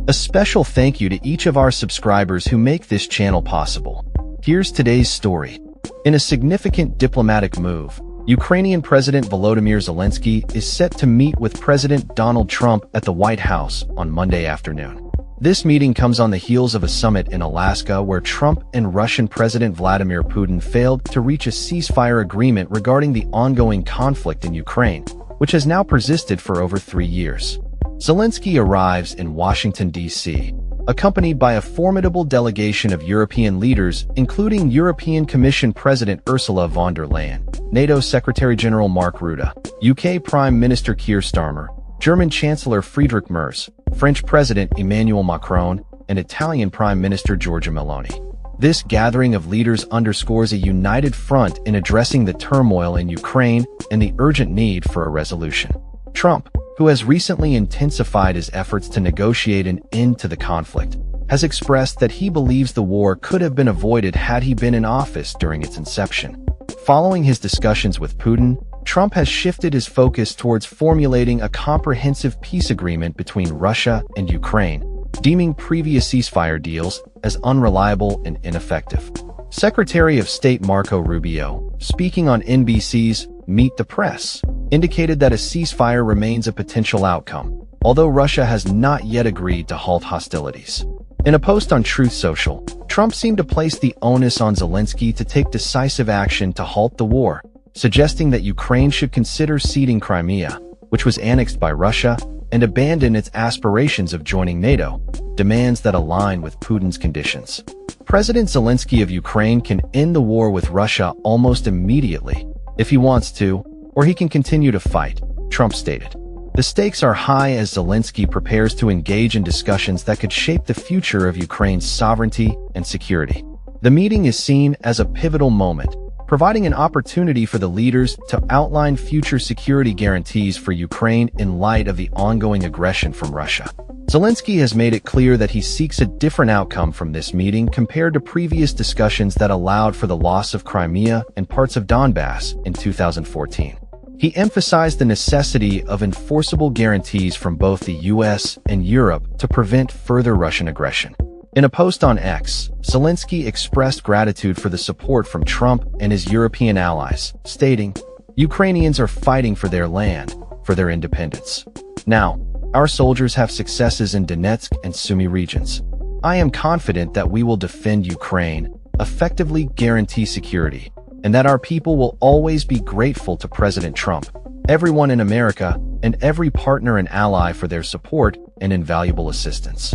A special thank you to each of our subscribers who make this channel possible. Here's today's story. In a significant diplomatic move, Ukrainian President Volodymyr Zelenskyy is set to meet with President Donald Trump at the White House on Monday afternoon. This meeting comes on the heels of a summit in Alaska where Trump and Russian President Vladimir Putin failed to reach a ceasefire agreement regarding the ongoing conflict in Ukraine, which has now persisted for over 3 years. Zelenskyy arrives in Washington, D.C., accompanied by a formidable delegation of European leaders, including European Commission President Ursula von der Leyen, NATO Secretary-General Mark Rutte, UK Prime Minister Keir Starmer, German Chancellor Friedrich Merz, French President Emmanuel Macron, and Italian Prime Minister Giorgia Meloni. This gathering of leaders underscores a united front in addressing the turmoil in Ukraine and the urgent need for a resolution. Trump, who has recently intensified his efforts to negotiate an end to the conflict, has expressed that he believes the war could have been avoided had he been in office during its inception. Following his discussions with Putin, Trump has shifted his focus towards formulating a comprehensive peace agreement between Russia and Ukraine, deeming previous ceasefire deals as unreliable and ineffective. Secretary of State Marco Rubio, speaking on NBC's Meet the Press, indicated that a ceasefire remains a potential outcome, although Russia has not yet agreed to halt hostilities. In a post on Truth Social, Trump seemed to place the onus on Zelenskyy to take decisive action to halt the war, suggesting that Ukraine should consider ceding Crimea, which was annexed by Russia, and abandon its aspirations of joining NATO, demands that align with Putin's conditions. President Zelenskyy of Ukraine can end the war with Russia almost immediately, if he wants to, or he can continue to fight, Trump stated. The stakes are high as Zelenskyy prepares to engage in discussions that could shape the future of Ukraine's sovereignty and security. The meeting is seen as a pivotal moment, providing an opportunity for the leaders to outline future security guarantees for Ukraine in light of the ongoing aggression from Russia. Zelenskyy has made it clear that he seeks a different outcome from this meeting compared to previous discussions that allowed for the loss of Crimea and parts of Donbass in 2014. He emphasized the necessity of enforceable guarantees from both the US and Europe to prevent further Russian aggression. In a post on X, Zelenskyy expressed gratitude for the support from Trump and his European allies, stating, "Ukrainians are fighting for their land, for their independence. Now, our soldiers have successes in Donetsk and Sumy regions. I am confident that we will defend Ukraine, effectively guarantee security, and that our people will always be grateful to President Trump, everyone in America, and every partner and ally for their support and invaluable assistance."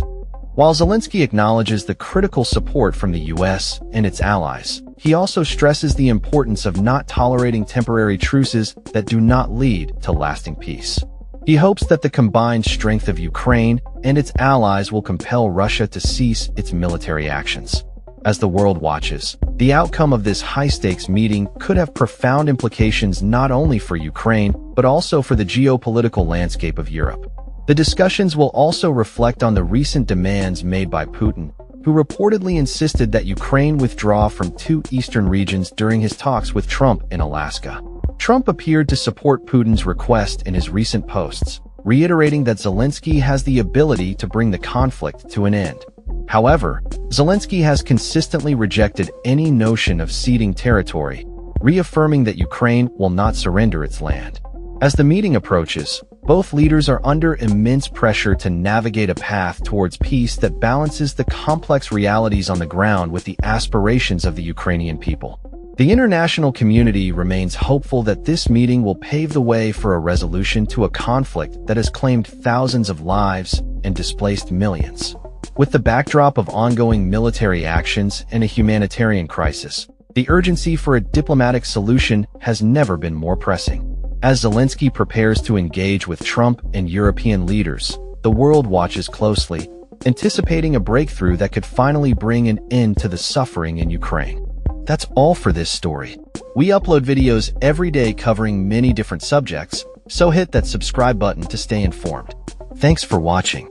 While Zelenskyy acknowledges the critical support from the US and its allies, he also stresses the importance of not tolerating temporary truces that do not lead to lasting peace. He hopes that the combined strength of Ukraine and its allies will compel Russia to cease its military actions. As the world watches, the outcome of this high-stakes meeting could have profound implications not only for Ukraine, but also for the geopolitical landscape of Europe. The discussions will also reflect on the recent demands made by Putin, who reportedly insisted that Ukraine withdraw from 2 eastern regions during his talks with Trump in Alaska. Trump appeared to support Putin's request in his recent posts, reiterating that Zelenskyy has the ability to bring the conflict to an end. However, Zelenskyy has consistently rejected any notion of ceding territory, reaffirming that Ukraine will not surrender its land. As the meeting approaches, both leaders are under immense pressure to navigate a path towards peace that balances the complex realities on the ground with the aspirations of the Ukrainian people. The international community remains hopeful that this meeting will pave the way for a resolution to a conflict that has claimed thousands of lives and displaced millions. With the backdrop of ongoing military actions and a humanitarian crisis, the urgency for a diplomatic solution has never been more pressing. As Zelenskyy prepares to engage with Trump and European leaders, the world watches closely, anticipating a breakthrough that could finally bring an end to the suffering in Ukraine. That's all for this story. We upload videos every day covering many different subjects, so hit that subscribe button to stay informed. Thanks for watching.